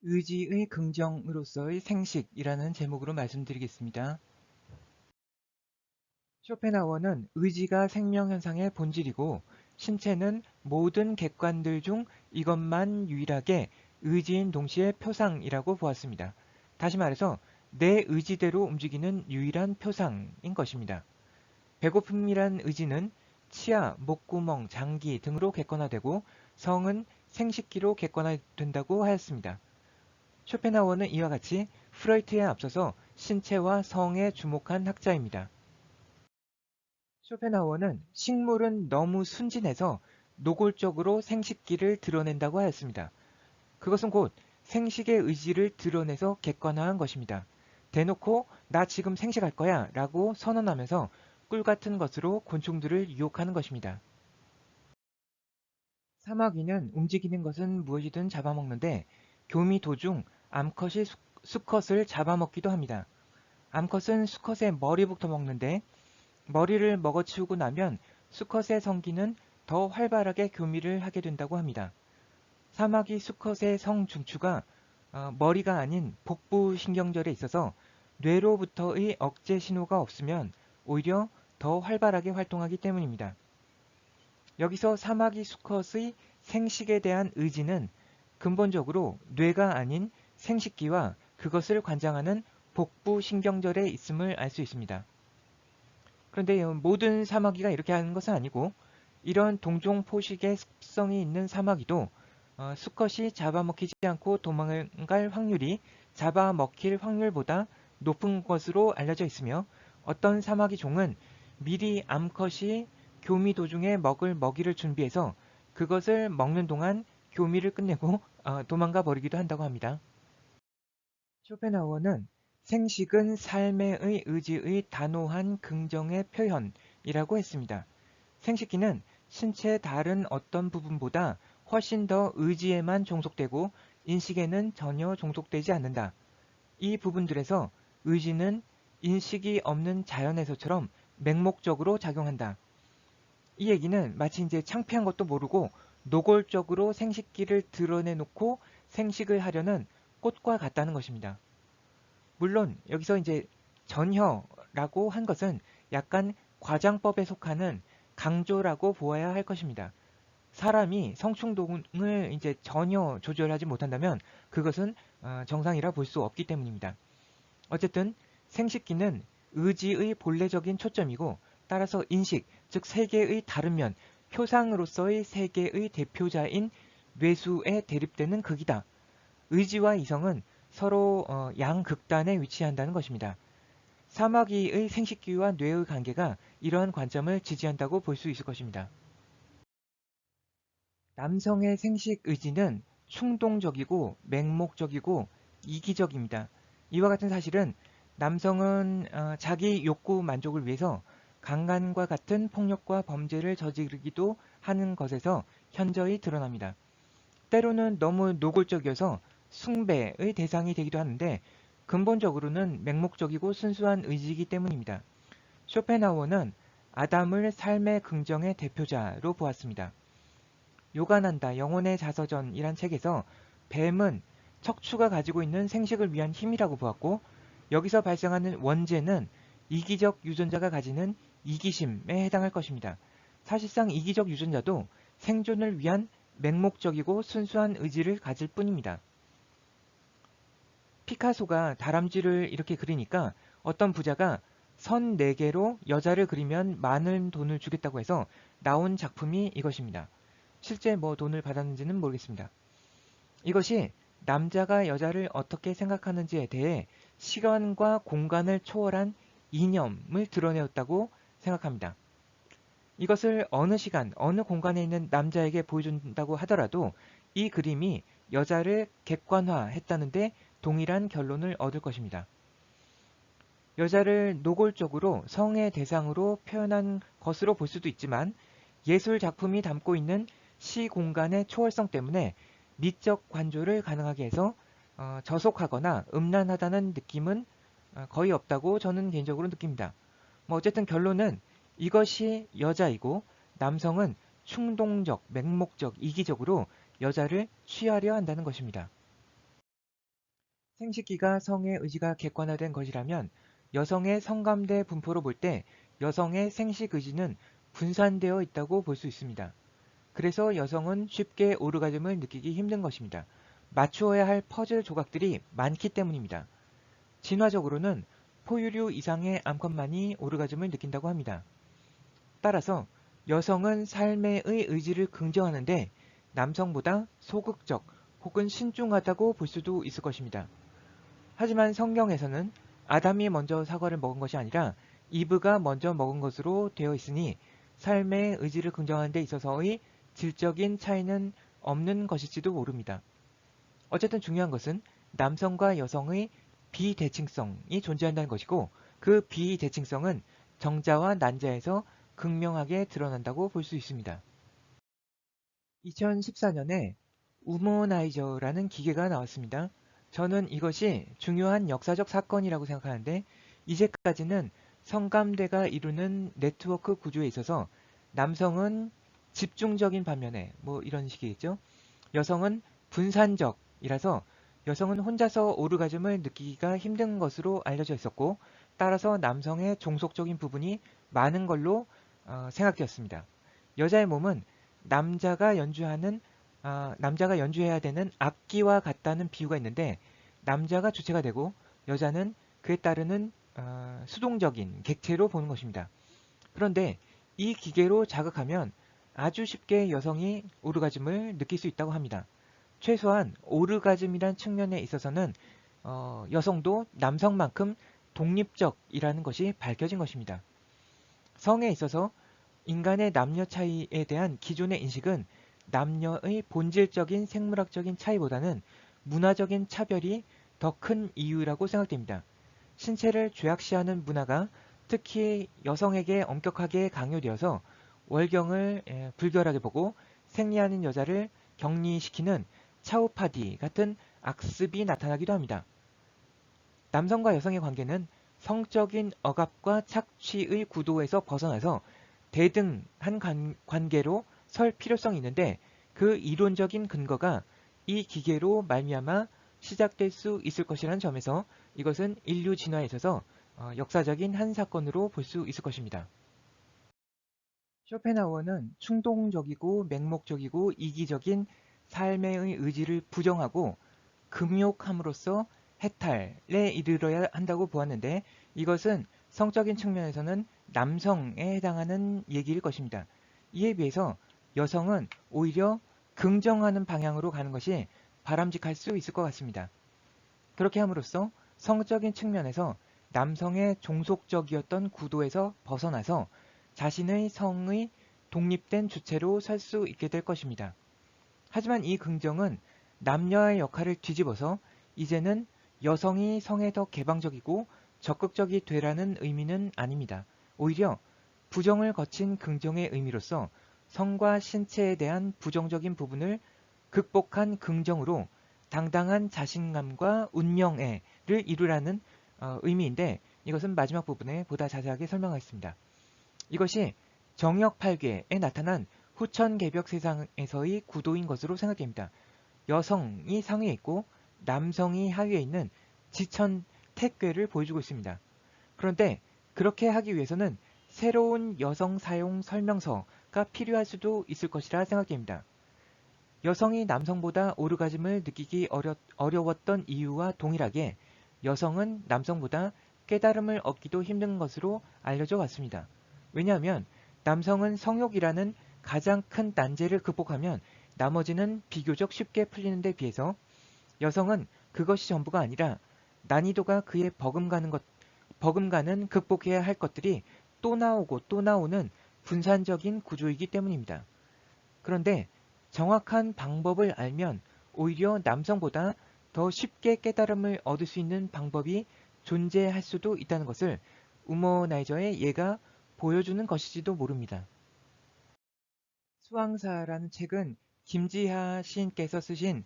의지의 긍정으로서의 생식이라는 제목으로 말씀드리겠습니다. 쇼펜하우어는 의지가 생명현상의 본질이고 신체는 모든 객관들 중 이것만 유일하게 의지인 동시에 표상이라고 보았습니다. 다시 말해서 내 의지대로 움직이는 유일한 표상인 것입니다. 배고픔이란 의지는 치아, 목구멍, 장기 등으로 객관화되고 성은 생식기로 객관화된다고 하였습니다. 쇼펜하우어는 이와 같이 프로이트에 앞서서 신체와 성에 주목한 학자입니다. 쇼펜하우어는 식물은 너무 순진해서 노골적으로 생식기를 드러낸다고 하였습니다. 그것은 곧 생식의 의지를 드러내서 객관화한 것입니다. 대놓고 나 지금 생식할 거야 라고 선언하면서 꿀 같은 것으로 곤충들을 유혹하는 것입니다. 사마귀는 움직이는 것은 무엇이든 잡아먹는데 교미 도중 암컷이 수컷을 잡아먹기도 합니다. 암컷은 수컷의 머리부터 먹는데 머리를 먹어치우고 나면 수컷의 성기는 더 활발하게 교미를 하게 된다고 합니다. 사마귀 수컷의 성 중추가 머리가 아닌 복부 신경절에 있어서 뇌로부터의 억제 신호가 없으면 오히려 더 활발하게 활동하기 때문입니다. 여기서 사마귀 수컷의 생식에 대한 의지는 근본적으로 뇌가 아닌 생식기와 그것을 관장하는 복부 신경절에 있음을 알 수 있습니다. 그런데 모든 사마귀가 이렇게 하는 것은 아니고 이런 동종 포식의 습성이 있는 사마귀도 수컷이 잡아먹히지 않고 도망갈 확률이 잡아먹힐 확률보다 높은 것으로 알려져 있으며 어떤 사마귀 종은 미리 암컷이 교미 도중에 먹을 먹이를 준비해서 그것을 먹는 동안 교미를 끝내고 도망가 버리기도 한다고 합니다. 쇼펜하우어는 생식은 삶의 의지의 단호한 긍정의 표현이라고 했습니다. 생식기는 신체의 다른 어떤 부분보다 훨씬 더 의지에만 종속되고 인식에는 전혀 종속되지 않는다. 이 부분들에서 의지는 인식이 없는 자연에서처럼 맹목적으로 작용한다. 이 얘기는 마치 이제 창피한 것도 모르고 노골적으로 생식기를 드러내놓고 생식을 하려는 꽃과 같다는 것입니다. 물론 여기서 이제 전혀라고 한 것은 약간 과장법에 속하는 강조라고 보아야 할 것입니다. 사람이 성충동을 이제 전혀 조절하지 못한다면 그것은 정상이라 볼 수 없기 때문입니다. 어쨌든 생식기는 의지의 본래적인 초점이고 따라서 인식, 즉 세계의 다른 면, 표상으로서의 세계의 대표자인 뇌수에 대립되는 극이다. 의지와 이성은 서로 양극단에 위치한다는 것입니다. 사마귀의 생식기와 뇌의 관계가 이러한 관점을 지지한다고 볼 수 있을 것입니다. 남성의 생식 의지는 충동적이고 맹목적이고 이기적입니다. 이와 같은 사실은 남성은 자기 욕구 만족을 위해서 강간과 같은 폭력과 범죄를 저지르기도 하는 것에서 현저히 드러납니다. 때로는 너무 노골적이어서 숭배의 대상이 되기도 하는데 근본적으로는 맹목적이고 순수한 의지이기 때문입니다. 쇼펜하우어는 아담을 삶의 긍정의 대표자로 보았습니다. 요간한다 영혼의 자서전이란 책에서 뱀은 척추가 가지고 있는 생식을 위한 힘이라고 보았고 여기서 발생하는 원죄는 이기적 유전자가 가지는 이기심에 해당할 것입니다. 사실상 이기적 유전자도 생존을 위한 맹목적이고 순수한 의지를 가질 뿐입니다. 피카소가 다람쥐를 이렇게 그리니까 어떤 부자가 선 4개로 여자를 그리면 많은 돈을 주겠다고 해서 나온 작품이 이것입니다. 실제 뭐 돈을 받았는지는 모르겠습니다. 이것이 남자가 여자를 어떻게 생각하는지에 대해 시간과 공간을 초월한 이념을 드러내었다고 생각합니다. 이것을 어느 시간, 어느 공간에 있는 남자에게 보여준다고 하더라도 이 그림이 여자를 객관화했다는데 동일한 결론을 얻을 것입니다. 여자를 노골적으로 성의 대상으로 표현한 것으로 볼 수도 있지만 예술 작품이 담고 있는 시 공간의 초월성 때문에 미적 관조를 가능하게 해서 저속하거나 음란하다는 느낌은 거의 없다고 저는 개인적으로 느낍니다. 뭐 어쨌든 결론은 이것이 여자이고 남성은 충동적, 맹목적, 이기적으로 여자를 취하려 한다는 것입니다. 생식기가 성의 의지가 객관화된 것이라면 여성의 성감대 분포로 볼 때 여성의 생식 의지는 분산되어 있다고 볼 수 있습니다. 그래서 여성은 쉽게 오르가즘을 느끼기 힘든 것입니다. 맞추어야 할 퍼즐 조각들이 많기 때문입니다. 진화적으로는 포유류 이상의 암컷만이 오르가즘을 느낀다고 합니다. 따라서 여성은 삶의 의지를 긍정하는데 남성보다 소극적 혹은 신중하다고 볼 수도 있을 것입니다. 하지만 성경에서는 아담이 먼저 사과를 먹은 것이 아니라 이브가 먼저 먹은 것으로 되어 있으니 삶의 의지를 긍정하는 데 있어서의 질적인 차이는 없는 것일지도 모릅니다. 어쨌든 중요한 것은 남성과 여성의 비대칭성이 존재한다는 것이고 그 비대칭성은 정자와 난자에서 극명하게 드러난다고 볼 수 있습니다. 2014년에 우머나이저라는 기계가 나왔습니다. 저는 이것이 중요한 역사적 사건이라고 생각하는데 이제까지는 성감대가 이루는 네트워크 구조에 있어서 남성은 집중적인 반면에 뭐 이런 식이겠죠. 여성은 분산적이라서 여성은 혼자서 오르가즘을 느끼기가 힘든 것으로 알려져 있었고 따라서 남성의 종속적인 부분이 많은 걸로 생각되었습니다. 여자의 몸은 남자가 남자가 연주해야 되는 악기와 같다는 비유가 있는데 남자가 주체가 되고 여자는 그에 따르는 수동적인 객체로 보는 것입니다. 그런데 이 기계로 자극하면 아주 쉽게 여성이 오르가즘을 느낄 수 있다고 합니다. 최소한 오르가즘이란 측면에 있어서는 여성도 남성만큼 독립적이라는 것이 밝혀진 것입니다. 성에 있어서 인간의 남녀 차이에 대한 기존의 인식은 남녀의 본질적인 생물학적인 차이보다는 문화적인 차별이 더 큰 이유라고 생각됩니다. 신체를 죄악시하는 문화가 특히 여성에게 엄격하게 강요되어서 월경을 불결하게 보고 생리하는 여자를 격리시키는 차우파디 같은 악습이 나타나기도 합니다. 남성과 여성의 관계는 성적인 억압과 착취의 구도에서 벗어나서 대등한 관계로 설 필요성이 있는데 그 이론적인 근거가 이 기계로 말미암아 시작될 수 있을 것이라는 점에서 이것은 인류 진화에 있어서 역사적인 한 사건으로 볼 수 있을 것입니다. 쇼펜하우어는 충동적이고 맹목적이고 이기적인 삶의 의지를 부정하고 금욕함으로써 해탈에 이르러야 한다고 보았는데 이것은 성적인 측면에서는 남성에 해당하는 얘기일 것입니다. 이에 비해서 여성은 오히려 긍정하는 방향으로 가는 것이 바람직할 수 있을 것 같습니다. 그렇게 함으로써 성적인 측면에서 남성의 종속적이었던 구도에서 벗어나서 자신의 성의 독립된 주체로 살 수 있게 될 것입니다. 하지만 이 긍정은 남녀의 역할을 뒤집어서 이제는 여성이 성에 더 개방적이고 적극적이 되라는 의미는 아닙니다. 오히려 부정을 거친 긍정의 의미로서 성과 신체에 대한 부정적인 부분을 극복한 긍정으로 당당한 자신감과 운명애를 이루라는 의미인데 이것은 마지막 부분에 보다 자세하게 설명하겠습니다. 이것이 정역 8궤에 나타난 후천개벽 세상에서의 구도인 것으로 생각됩니다. 여성이 상위에 있고 남성이 하위에 있는 지천 택궤를 보여주고 있습니다. 그런데 그렇게 하기 위해서는 새로운 여성 사용 설명서가 필요할 수도 있을 것이라 생각됩니다. 여성이 남성보다 오르가즘을 느끼기 어려웠던 이유와 동일하게 여성은 남성보다 깨달음을 얻기도 힘든 것으로 알려져 왔습니다. 왜냐하면 남성은 성욕이라는 가장 큰 난제를 극복하면 나머지는 비교적 쉽게 풀리는 데 비해서 여성은 그것이 전부가 아니라 난이도가 그에 버금가는 극복해야 할 것들이 또 나오고 또 나오는 분산적인 구조이기 때문입니다. 그런데 정확한 방법을 알면 오히려 남성보다 더 쉽게 깨달음을 얻을 수 있는 방법이 존재할 수도 있다는 것을 우머나이저의 예가 보여주는 것일지도 모릅니다. 수왕사라는 책은 김지하 시인께서 쓰신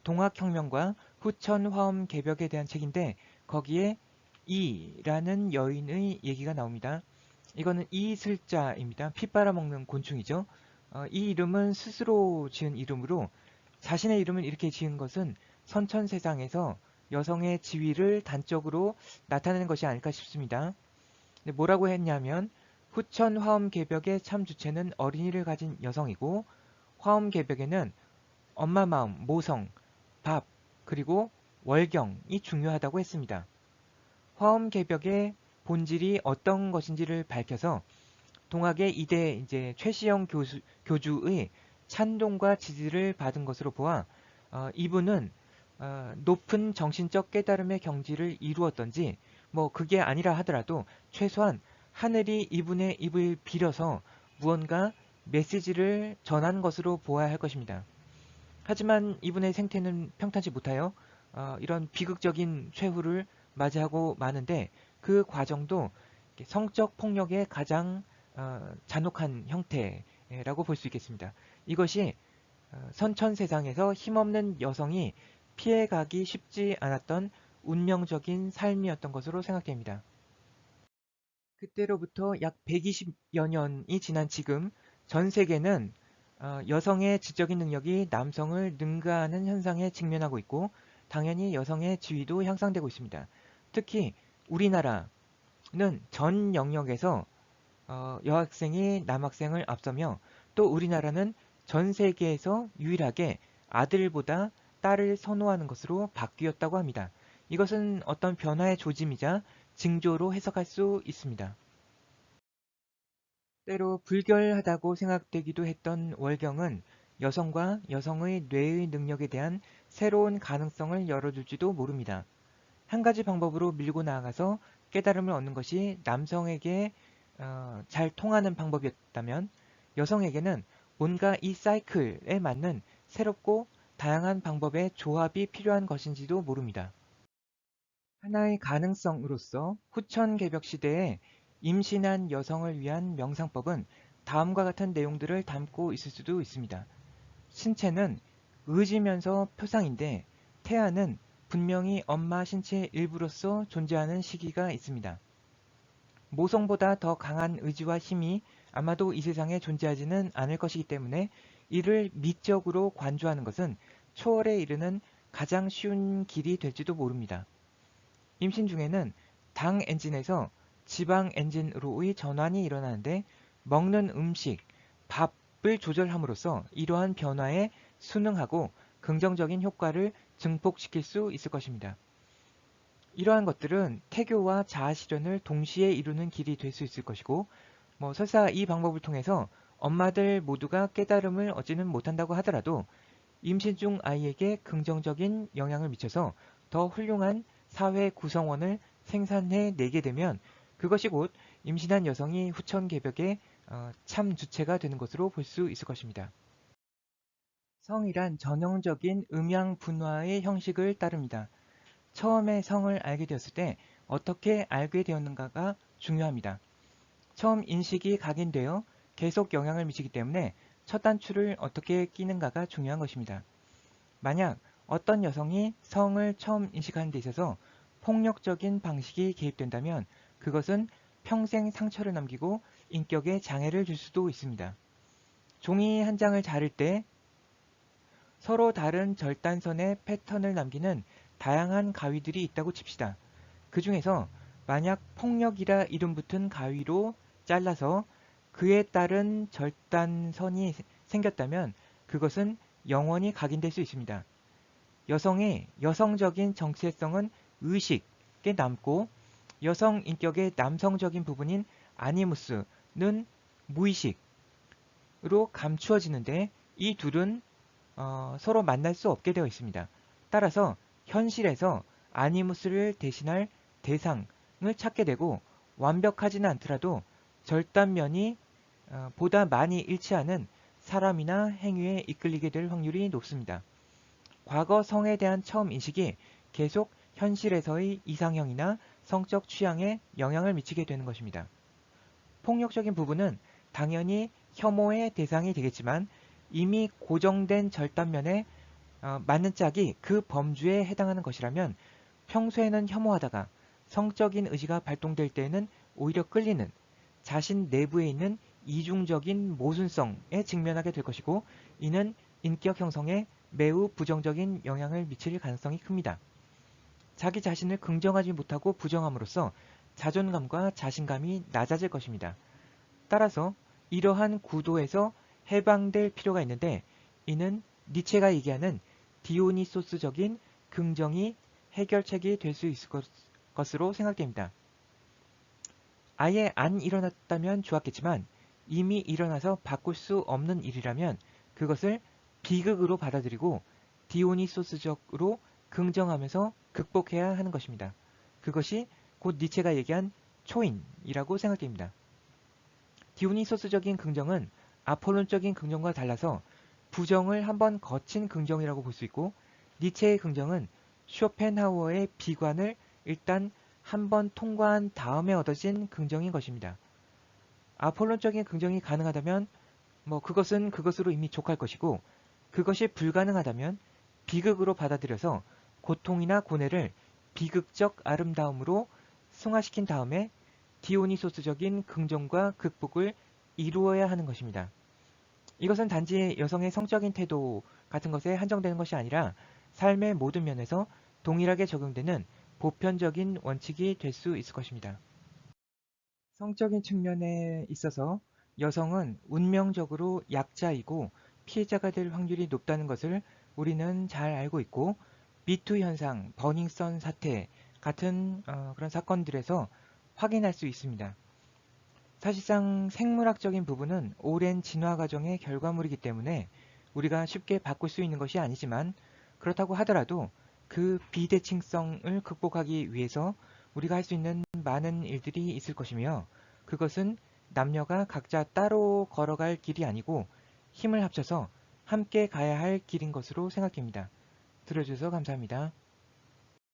동학혁명과 후천화엄 개벽에 대한 책인데 거기에 이라는 여인의 얘기가 나옵니다. 이거는 이슬자입니다. 피 빨아먹는 곤충이죠. 이 이름은 스스로 지은 이름으로 자신의 이름을 이렇게 지은 것은 선천세상에서 여성의 지위를 단적으로 나타내는 것이 아닐까 싶습니다. 뭐라고 했냐면 후천 화엄개벽의 참 주체는 어린이를 가진 여성이고 화엄개벽에는 엄마 마음, 모성, 밥, 그리고 월경이 중요하다고 했습니다. 화엄개벽의 본질이 어떤 것인지를 밝혀서 동학의 이대 최시영 교주의 찬동과 지지를 받은 것으로 보아 이분은 높은 정신적 깨달음의 경지를 이루었던지 뭐 그게 아니라 하더라도 최소한 하늘이 이분의 입을 빌어서 무언가 메시지를 전한 것으로 보아야 할 것입니다. 하지만 이분의 생태는 평탄치 못하여 이런 비극적인 최후를 맞이하고 마는데 그 과정도 성적 폭력의 가장 잔혹한 형태라고 볼 수 있겠습니다. 이것이 선천세상에서 힘없는 여성이 피해가기 쉽지 않았던 운명적인 삶이었던 것으로 생각됩니다. 그때로부터 약 120여 년이 지난 지금 전 세계는 여성의 지적인 능력이 남성을 능가하는 현상에 직면하고 있고 당연히 여성의 지위도 향상되고 있습니다. 특히 우리나라는 전 영역에서 여학생이 남학생을 앞서며 또 우리나라는 전 세계에서 유일하게 아들보다 딸을 선호하는 것으로 바뀌었다고 합니다. 이것은 어떤 변화의 조짐이자 징조로 해석할 수 있습니다. 때로 불결하다고 생각되기도 했던 월경은 여성과 여성의 뇌의 능력에 대한 새로운 가능성을 열어줄지도 모릅니다. 한 가지 방법으로 밀고 나아가서 깨달음을 얻는 것이 남성에게 잘 통하는 방법이었다면 여성에게는 뭔가 이 사이클에 맞는 새롭고 다양한 방법의 조합이 필요한 것인지도 모릅니다. 하나의 가능성으로서 후천개벽 시대에 임신한 여성을 위한 명상법은 다음과 같은 내용들을 담고 있을 수도 있습니다. 신체는 의지면서 표상인데 태아는 분명히 엄마 신체의 일부로서 존재하는 시기가 있습니다. 모성보다 더 강한 의지와 힘이 아마도 이 세상에 존재하지는 않을 것이기 때문에 이를 미적으로 관조하는 것은 초월에 이르는 가장 쉬운 길이 될지도 모릅니다. 임신 중에는 당 엔진에서 지방 엔진으로의 전환이 일어나는데 먹는 음식, 밥을 조절함으로써 이러한 변화에 순응하고 긍정적인 효과를 증폭시킬 수 있을 것입니다. 이러한 것들은 태교와 자아실현을 동시에 이루는 길이 될 수 있을 것이고 설사 이 방법을 통해서 엄마들 모두가 깨달음을 얻지는 못한다고 하더라도 임신 중 아이에게 긍정적인 영향을 미쳐서 더 훌륭한 사회 구성원을 생산해 내게 되면 그것이 곧 임신한 여성이 후천개벽의 참 주체가 되는 것으로 볼 수 있을 것입니다. 성이란 전형적인 음양 분화의 형식을 따릅니다. 처음에 성을 알게 되었을 때 어떻게 알게 되었는가가 중요합니다. 처음 인식이 각인되어 계속 영향을 미치기 때문에 첫 단추를 어떻게 끼는가가 중요한 것입니다. 만약 어떤 여성이 성을 처음 인식하는 데 있어서 폭력적인 방식이 개입된다면 그것은 평생 상처를 남기고 인격에 장애를 줄 수도 있습니다. 종이 한 장을 자를 때 서로 다른 절단선의 패턴을 남기는 다양한 가위들이 있다고 칩시다. 그 중에서 만약 폭력이라 이름 붙은 가위로 잘라서 그에 따른 절단선이 생겼다면 그것은 영원히 각인될 수 있습니다. 여성의 여성적인 정체성은 의식에 남고 여성 인격의 남성적인 부분인 아니무스는 무의식으로 감추어지는데 이 둘은 서로 만날 수 없게 되어 있습니다. 따라서 현실에서 아니무스를 대신할 대상을 찾게 되고 완벽하지는 않더라도 절단면이 보다 많이 일치하는 사람이나 행위에 이끌리게 될 확률이 높습니다. 과거 성에 대한 처음 인식이 계속 현실에서의 이상형이나 성적 취향에 영향을 미치게 되는 것입니다. 폭력적인 부분은 당연히 혐오의 대상이 되겠지만 이미 고정된 절단면에 맞는 짝이 그 범주에 해당하는 것이라면 평소에는 혐오하다가 성적인 의지가 발동될 때에는 오히려 끌리는 자신 내부에 있는 이중적인 모순성에 직면하게 될 것이고 이는 인격 형성에 매우 부정적인 영향을 미칠 가능성이 큽니다. 자기 자신을 긍정하지 못하고 부정함으로써 자존감과 자신감이 낮아질 것입니다. 따라서 이러한 구도에서 해방될 필요가 있는데 이는 니체가 얘기하는 디오니소스적인 긍정이 해결책이 될 수 있을 것으로 생각됩니다. 아예 안 일어났다면 좋았겠지만 이미 일어나서 바꿀 수 없는 일이라면 그것을 비극으로 받아들이고 디오니소스적으로 긍정하면서 극복해야 하는 것입니다. 그것이 곧 니체가 얘기한 초인이라고 생각됩니다. 디오니소스적인 긍정은 아폴론적인 긍정과 달라서 부정을 한번 거친 긍정이라고 볼 수 있고 니체의 긍정은 쇼펜하우어의 비관을 일단 한번 통과한 다음에 얻어진 긍정인 것입니다. 아폴론적인 긍정이 가능하다면 그것은 그것으로 이미 족할 것이고 그것이 불가능하다면 비극으로 받아들여서 고통이나 고뇌를 비극적 아름다움으로 승화시킨 다음에 디오니소스적인 긍정과 극복을 이루어야 하는 것입니다. 이것은 단지 여성의 성적인 태도 같은 것에 한정되는 것이 아니라 삶의 모든 면에서 동일하게 적용되는 보편적인 원칙이 될 수 있을 것입니다. 성적인 측면에 있어서 여성은 운명적으로 약자이고 피해자가 될 확률이 높다는 것을 우리는 잘 알고 있고 미투 현상, 버닝썬 사태 같은 그런 사건들에서 확인할 수 있습니다. 사실상 생물학적인 부분은 오랜 진화 과정의 결과물이기 때문에 우리가 쉽게 바꿀 수 있는 것이 아니지만 그렇다고 하더라도 그 비대칭성을 극복하기 위해서 우리가 할 수 있는 많은 일들이 있을 것이며 그것은 남녀가 각자 따로 걸어갈 길이 아니고 힘을 합쳐서 함께 가야 할 길인 것으로 생각됩니다. 들어주셔서 감사합니다.